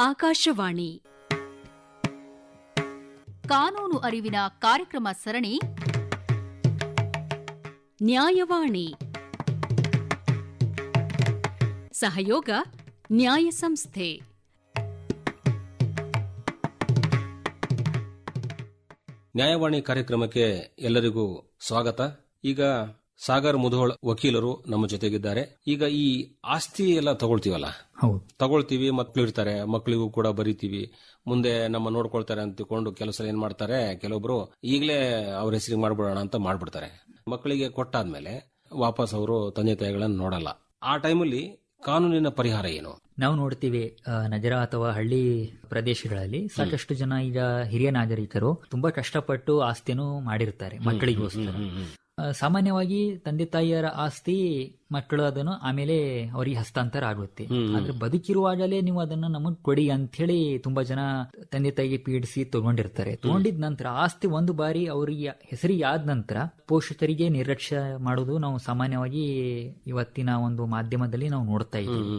ಆಕಾಶವಾಣಿ ಕಾನೂನು ಅರಿವಿನ ಕಾರ್ಯಕ್ರಮ ಸರಣಿ ನ್ಯಾಯವಾಣಿ. ಸಹಯೋಗ ನ್ಯಾಯ ಸಂಸ್ಥೆ. ನ್ಯಾಯವಾಣಿ ಕಾರ್ಯಕ್ರಮಕ್ಕೆ ಎಲ್ಲರಿಗೂ ಸ್ವಾಗತ. ಈಗ ಸಾಗರ್ ಮುಧೋಳ್ ವಕೀಲರು ನಮ್ಮ ಜೊತೆಗಿದ್ದಾರೆ. ಈಗ ಈ ಆಸ್ತಿ ಎಲ್ಲ ತಗೊಳ್ತೀವಲ್ಲ, ತಗೊಳ್ತೀವಿ, ಮಕ್ಕಳು ಇರ್ತಾರೆ, ಮಕ್ಕಳಿಗೂ ಕೂಡ ಬರೀತೀವಿ, ಮುಂದೆ ನಮ್ಮ ನೋಡ್ಕೊಳ್ತಾರೆ ಅಂತಿಕೊಂಡು ಕೆಲವು ಸಲ ಏನ್ ಮಾಡ್ತಾರೆ, ಕೆಲವೊಬ್ರು ಈಗಲೇ ಅವ್ರ ಹೆಸರಿಗೆ ಮಾಡ್ಬಿಡೋಣ ಅಂತ ಮಾಡ್ಬಿಡ್ತಾರೆ. ಮಕ್ಕಳಿಗೆ ಕೊಟ್ಟಾದ್ಮೇಲೆ ವಾಪಸ್ ಅವರು ತಂದೆ ತಾಯಿಗಳನ್ನ ನೋಡಲ್ಲ. ಆ ಟೈಮಲ್ಲಿ ಕಾನೂನಿನ ಪರಿಹಾರ ಏನು? ನಾವು ನೋಡ್ತೀವಿ, ನಗರ ಅಥವಾ ಹಳ್ಳಿ ಪ್ರದೇಶಗಳಲ್ಲಿ ಸಾಕಷ್ಟು ಜನ ಈಗ ಹಿರಿಯ ನಾಗರಿಕರು ತುಂಬಾ ಕಷ್ಟಪಟ್ಟು ಆಸ್ತಿಯನ್ನು ಮಾಡಿರ್ತಾರೆ ಮಕ್ಕಳಿಗೋಸ್ಕರ. ಸಾಮಾನ್ಯವಾಗಿ ತಂದೆ ತಾಯಿಯರ ಆಸ್ತಿ ಮಕ್ಕಳು ಅದನ್ನು ಆಮೇಲೆ ಅವರಿಗೆ ಹಸ್ತಾಂತರ ಆಗುತ್ತೆ. ಆದ್ರೆ ಬದುಕಿರುವಾಗಲೇ ನೀವು ಅದನ್ನು ನಮಗ್ ಕೊಡಿ ಅಂತ ಹೇಳಿ ತುಂಬಾ ಜನ ತಂದೆ ತಾಯಿಗೆ ಪೀಡಿಸಿ ತಗೊಂಡಿರ್ತಾರೆ. ತಗೊಂಡಿದ ನಂತರ ಆಸ್ತಿ ಒಂದು ಬಾರಿ ಅವರಿಗೆ ಹೆಸರಿಗೆ ಆದ ನಂತರ ಪೋಷಕರಿಗೆ ನಿರ್ಲಕ್ಷ್ಯ ಮಾಡೋದು ನಾವು ಸಾಮಾನ್ಯವಾಗಿ ಇವತ್ತಿನ ಒಂದು ಮಾಧ್ಯಮದಲ್ಲಿ ನಾವು ನೋಡ್ತಾ ಇದ್ದೀವಿ.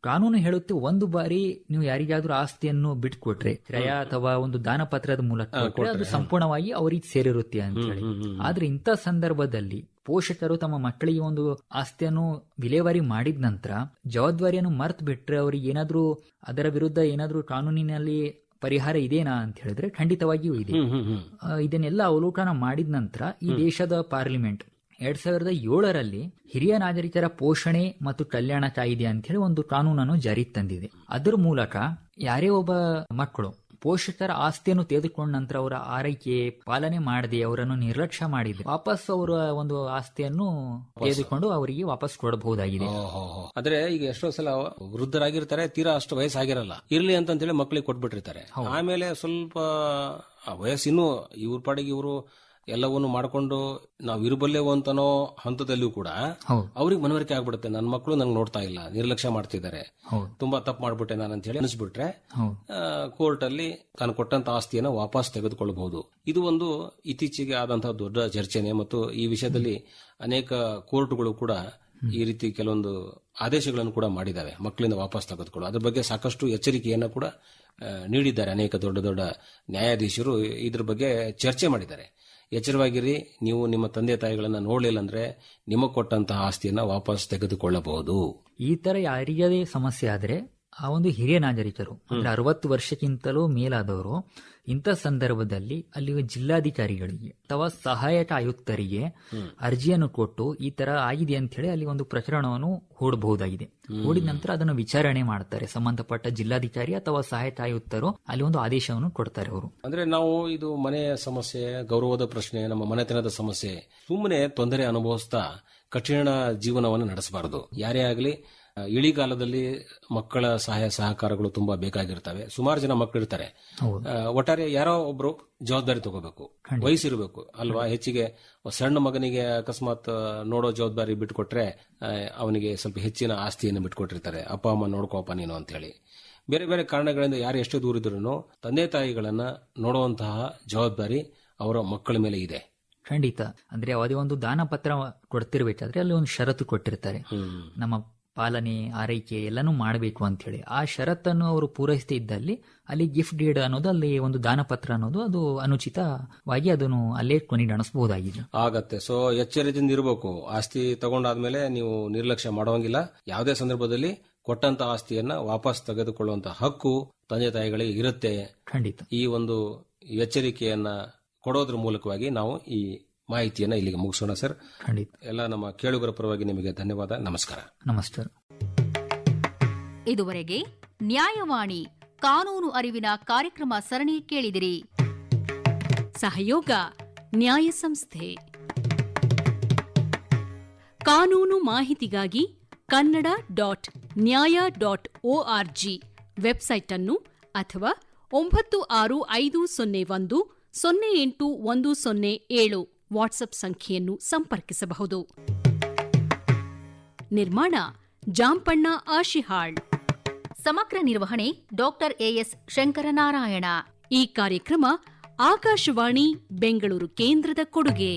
ಕಾನೂನು ಹೇಳುತ್ತೆ, ಒಂದು ಬಾರಿ ನೀವು ಯಾರಿಗಾದ್ರೂ ಆಸ್ತಿಯನ್ನು ಬಿಟ್ಕೊಟ್ರೆ, ಕ್ರಯ ಅಥವಾ ಒಂದು ದಾನ ಪತ್ರದ ಮೂಲಕ ಅದು ಸಂಪೂರ್ಣವಾಗಿ ಅವರಿಗೆ ಸೇರಿರುತ್ತೆ ಅಂತ ಹೇಳಿ. ಆದ್ರೆ ಇಂಥ ಸಂದರ್ಭದಲ್ಲಿ ಪೋಷಕರು ತಮ್ಮ ಮಕ್ಕಳಿಗೆ ಒಂದು ಆಸ್ತಿಯನ್ನು ವಿಲೇವಾರಿ ಮಾಡಿದ ನಂತರ ಜವಾಬ್ದಾರಿಯನ್ನು ಮರ್ತು ಬಿಟ್ರೆ ಅವರಿಗೆ ಏನಾದ್ರೂ ಅದರ ವಿರುದ್ಧ ಏನಾದ್ರೂ ಕಾನೂನಿನಲ್ಲಿ ಪರಿಹಾರ ಇದೆನಾ ಅಂತ ಹೇಳಿದ್ರೆ ಖಂಡಿತವಾಗಿಯೂ ಇದೆ. ಇದನ್ನೆಲ್ಲ ಅವಲೋಕನ ಮಾಡಿದ ನಂತರ ಈ ದೇಶದ ಪಾರ್ಲಿಮೆಂಟ್ 2007ರಲ್ಲಿ ಹಿರಿಯ ನಾಗರಿಕರ ಪೋಷಣೆ ಮತ್ತು ಕಲ್ಯಾಣ ಕಾಯ್ದೆ ಅಂತ ಹೇಳಿ ಒಂದು ಕಾನೂನನ್ನು ಜಾರಿಗೆ ತಂದಿದೆ. ಅದರ ಮೂಲಕ ಯಾರೇ ಒಬ್ಬ ಮಕ್ಕಳು ಪೋಷಕರ ಆಸ್ತಿಯನ್ನು ತೆಗೆದುಕೊಂಡ ನಂತರ ಅವರ ಆರೈಕೆ ಪಾಲನೆ ಮಾಡದೆ ಅವರನ್ನು ನಿರ್ಲಕ್ಷ್ಯ ಮಾಡಿದ್ರೆ ವಾಪಸ್ ಅವರ ಒಂದು ಆಸ್ತಿಯನ್ನು ತೆಗೆದುಕೊಂಡು ಅವರಿಗೆ ವಾಪಸ್ ಕೊಡಬಹುದಾಗಿದೆ. ಆದ್ರೆ ಈಗ ಎಷ್ಟೋ ಸಲ ವೃದ್ಧರಾಗಿರ್ತಾರೆ, ತೀರಾ ಅಷ್ಟು ವಯಸ್ಸಾಗಿರಲ್ಲ, ಇರ್ಲಿ ಅಂತೇಳಿ ಮಕ್ಕಳಿಗೆ ಕೊಟ್ಬಿಟ್ಟಿರ್ತಾರೆ. ಆಮೇಲೆ ಸ್ವಲ್ಪ ವಯಸ್ಸಿನ್ನು ಇವ್ರ ಪಾಡಿಗೆ ಇವರು ಎಲ್ಲವನ್ನು ಮಾಡ್ಕೊಂಡು ನಾವು ಇರಬಲ್ಲೆವು ಅಂತನೋ ಹಂತದಲ್ಲಿಯೂ ಕೂಡ ಅವ್ರಿಗೆ ಮನವರಿಕೆ ಆಗ್ಬಿಡುತ್ತೆ, ನನ್ನ ಮಕ್ಕಳು ನಂಗೆ ನೋಡ್ತಾ ಇಲ್ಲ, ನಿರ್ಲಕ್ಷ್ಯ ಮಾಡ್ತಿದ್ದಾರೆ, ತುಂಬಾ ತಪ್ಪು ಮಾಡ್ಬಿಟ್ಟೆ ನಾನು ಅಂತ ಹೇಳಿ ಅನಿಸ್ಬಿಟ್ರೆ ಕೋರ್ಟ್ ಅಲ್ಲಿ ತಾನು ಕೊಟ್ಟಂತ ಆಸ್ತಿಯನ್ನು ವಾಪಸ್ ತೆಗೆದುಕೊಳ್ಳಬಹುದು. ಇದು ಒಂದು ಇತ್ತೀಚೆಗೆ ಆದಂತಹ ದೊಡ್ಡ ಚರ್ಚೆನೆ. ಮತ್ತು ಈ ವಿಷಯದಲ್ಲಿ ಅನೇಕ ಕೋರ್ಟ್ಗಳು ಕೂಡ ಈ ರೀತಿ ಕೆಲವೊಂದು ಆದೇಶಗಳನ್ನು ಕೂಡ ಮಾಡಿದ್ದಾವೆ, ಮಕ್ಕಳಿಂದ ವಾಪಸ್ ತೆಗೆದುಕೊಳ್ಳು. ಅದ್ರ ಬಗ್ಗೆ ಸಾಕಷ್ಟು ಎಚ್ಚರಿಕೆಯನ್ನು ಕೂಡ ನೀಡಿದ್ದಾರೆ. ಅನೇಕ ದೊಡ್ಡ ದೊಡ್ಡ ನ್ಯಾಯಾಧೀಶರು ಇದ್ರ ಬಗ್ಗೆ ಚರ್ಚೆ ಮಾಡಿದ್ದಾರೆ. ಎಚ್ಚರವಾಗಿರಿ, ನೀವು ನಿಮ್ಮ ತಂದೆ ತಾಯಿಗಳನ್ನ ನೋಡ್ಲಿಲ್ಲ ಅಂದ್ರೆ ನಿಮಗೆ ಕೊಟ್ಟಂತಹ ಆಸ್ತಿಯನ್ನ ವಾಪಸ್ ತೆಗೆದುಕೊಳ್ಳಬಹುದು. ಈ ತರ ಯಾರಿಗದೇ ಸಮಸ್ಯೆ ಆದ್ರೆ ಆ ಒಂದು ಹಿರಿಯ ನಾಗರಿಕರು ಅಂದ್ರೆ 60 ವರ್ಷಕ್ಕಿಂತಲೂ ಮೇಲಾದವರು ಇಂಥ ಸಂದರ್ಭದಲ್ಲಿ ಅಲ್ಲಿ ಜಿಲ್ಲಾಧಿಕಾರಿಗಳಿಗೆ ಅಥವಾ ಸಹಾಯಕ ಆಯುಕ್ತರಿಗೆ ಅರ್ಜಿಯನ್ನು ಕೊಟ್ಟು ಈ ತರ ಆಗಿದೆ ಅಂತ ಹೇಳಿ ಅಲ್ಲಿ ಒಂದು ಪ್ರಕರಣವನ್ನು ಹೂಡಬಹುದಾಗಿದೆ. ಹೂಡಿದ ನಂತರ ಅದನ್ನು ವಿಚಾರಣೆ ಮಾಡ್ತಾರೆ ಸಂಬಂಧಪಟ್ಟ ಜಿಲ್ಲಾಧಿಕಾರಿ ಅಥವಾ ಸಹಾಯಕ ಆಯುಕ್ತರು. ಅಲ್ಲಿ ಒಂದು ಆದೇಶವನ್ನು ಕೊಡ್ತಾರೆ ಅವರು. ಅಂದ್ರೆ ನಾವು ಇದು ಮನೆಯ ಸಮಸ್ಯೆ, ಗೌರವದ ಪ್ರಶ್ನೆ, ನಮ್ಮ ಮನೆತನದ ಸಮಸ್ಯೆ, ಸುಮ್ಮನೆ ತೊಂದರೆ ಅನುಭವಿಸ್ತಾ ಕಠಿಣ ಜೀವನವನ್ನು ನಡೆಸಬಾರದು. ಯಾರೇ ಆಗಲಿ ಇಳಿಗಾಲದಲ್ಲಿ ಮಕ್ಕಳ ಸಹಾಯ ಸಹಕಾರಗಳು ತುಂಬಾ ಬೇಕಾಗಿರ್ತವೆ. ಸುಮಾರು ಜನ ಮಕ್ಕಳು ಇರ್ತಾರೆ. ಒಟ್ಟಾರೆ ಯಾರೋ ಒಬ್ರು ಜವಾಬ್ದಾರಿ ತಗೋಬೇಕು, ವಹಿಸಿರ್ಬೇಕು ಅಲ್ವಾ. ಹೆಚ್ಚಿಗೆ ಸಣ್ಣ ಮಗನಿಗೆ ಅಕಸ್ಮಾತ್ ನೋಡೋ ಜವಾಬ್ದಾರಿ ಬಿಟ್ಕೊಟ್ರೆ ಅವನಿಗೆ ಸ್ವಲ್ಪ ಹೆಚ್ಚಿನ ಆಸ್ತಿಯನ್ನು ಬಿಟ್ಕೊಟ್ಟಿರ್ತಾರೆ. ಅಪ್ಪ ಅಮ್ಮ ನೋಡ್ಕೋಪ್ಪ ನೀನು ಅಂತ ಹೇಳಿ. ಬೇರೆ ಬೇರೆ ಕಾರಣಗಳಿಂದ ಯಾರು ಎಷ್ಟೇ ದೂರ ಇದ್ರೂ ತಂದೆ ತಾಯಿಗಳನ್ನ ನೋಡುವಂತಹ ಜವಾಬ್ದಾರಿ ಅವರ ಮಕ್ಕಳ ಮೇಲೆ ಇದೆ. ಖಂಡಿತ. ಅಂದ್ರೆ ಅದೇ ಒಂದು ದಾನ ಪತ್ರ ಕೊಡ್ತಿರ್ಬೇಕಾದ್ರೆ ಅಲ್ಲಿ ಒಂದು ಷರತ್ತು ಕೊಟ್ಟಿರ್ತಾರೆ, ನಮ್ಮ ಪಾಲನೆ ಆರೈಕೆ ಎಲ್ಲಾನು ಮಾಡಬೇಕು ಅಂತ ಹೇಳಿ. ಆ ಷರತ್ತನ್ನು ಅವರು ಪೂರೈಸದೇ ಇದ್ದಲ್ಲಿ ಅಲ್ಲಿ ಗಿಫ್ಟ್ ಡೀಡ್ ಅನ್ನೋದು, ಅಲ್ಲಿ ಒಂದು ದಾನ ಪತ್ರ ಅನ್ನೋದು ಅದು ಅನುಚಿತವಾಗಿ ಅದನ್ನು ಅಲ್ಲೇ ಕೊನೆಗಾಣಿಸಬಹುದಾಗಿದೆ ಆಗತ್ತೆ. ಸೊ ಎಚ್ಚರಿಕೆಯಿಂದ ಇರಬೇಕು. ಆಸ್ತಿ ತಗೊಂಡಾದ್ಮೇಲೆ ನೀವು ನಿರ್ಲಕ್ಷ್ಯ ಮಾಡುವಂಗಿಲ್ಲ. ಯಾವುದೇ ಸಂದರ್ಭದಲ್ಲಿ ಕೊಟ್ಟಂತ ಆಸ್ತಿಯನ್ನ ವಾಪಸ್ ತೆಗೆದುಕೊಳ್ಳುವಂತ ಹಕ್ಕು ತಂದೆ ತಾಯಿಗಳಿಗೆ ಇರುತ್ತೆ. ಖಂಡಿತ. ಈ ಒಂದು ಎಚ್ಚರಿಕೆಯನ್ನ ಕೊಡೋದ್ರ ಮೂಲಕವಾಗಿ ನಾವು ಈ ಮಾಹಿತಿಯನ್ನ ಇಲ್ಲಿಗೆ ಮುಗಿಸೋಣ ಸರ್. ಖಂಡಿತ. ಎಲ್ಲ ನಮ್ಮ ಕೇಳುಗರ ಪರವಾಗಿ ನಿಮಗೆ ಧನ್ಯವಾದ. ನಮಸ್ಕಾರ. ನಮಸ್ಕಾರ. ಇದುವರೆಗೆ ನ್ಯಾಯವಾಣಿ ಕಾನೂನು ಅರಿವಿನ ಕಾರ್ಯಕ್ರಮ ಸರಣಿ ಕೇಳಿದಿರಿ. ಸಹಯೋಗ ನ್ಯಾಯ ಸಂಸ್ಥೆ. ಕಾನೂನು ಮಾಹಿತಿಗಾಗಿ kannada.nya.org ವೆಬ್ಸೈಟ್ ಅನ್ನು ಅಥವಾ 9550108107 ವಾಟ್ಸ್ಆಪ್ ಸಂಖ್ಯೆಯನ್ನು ಸಂಪರ್ಕಿಸಬಹುದು. ನಿರ್ಮಾಣ ಜಾಂಪಣ್ಣ ಆಶಿಹಾಳ್. ಸಮಗ್ರ ನಿರ್ವಹಣೆ ಡಾಕ್ಟರ್ ಎಎಸ್ ಶಂಕರನಾರಾಯಣ. ಈ ಕಾರ್ಯಕ್ರಮ ಆಕಾಶವಾಣಿ ಬೆಂಗಳೂರು ಕೇಂದ್ರದ ಕೊಡುಗೆ.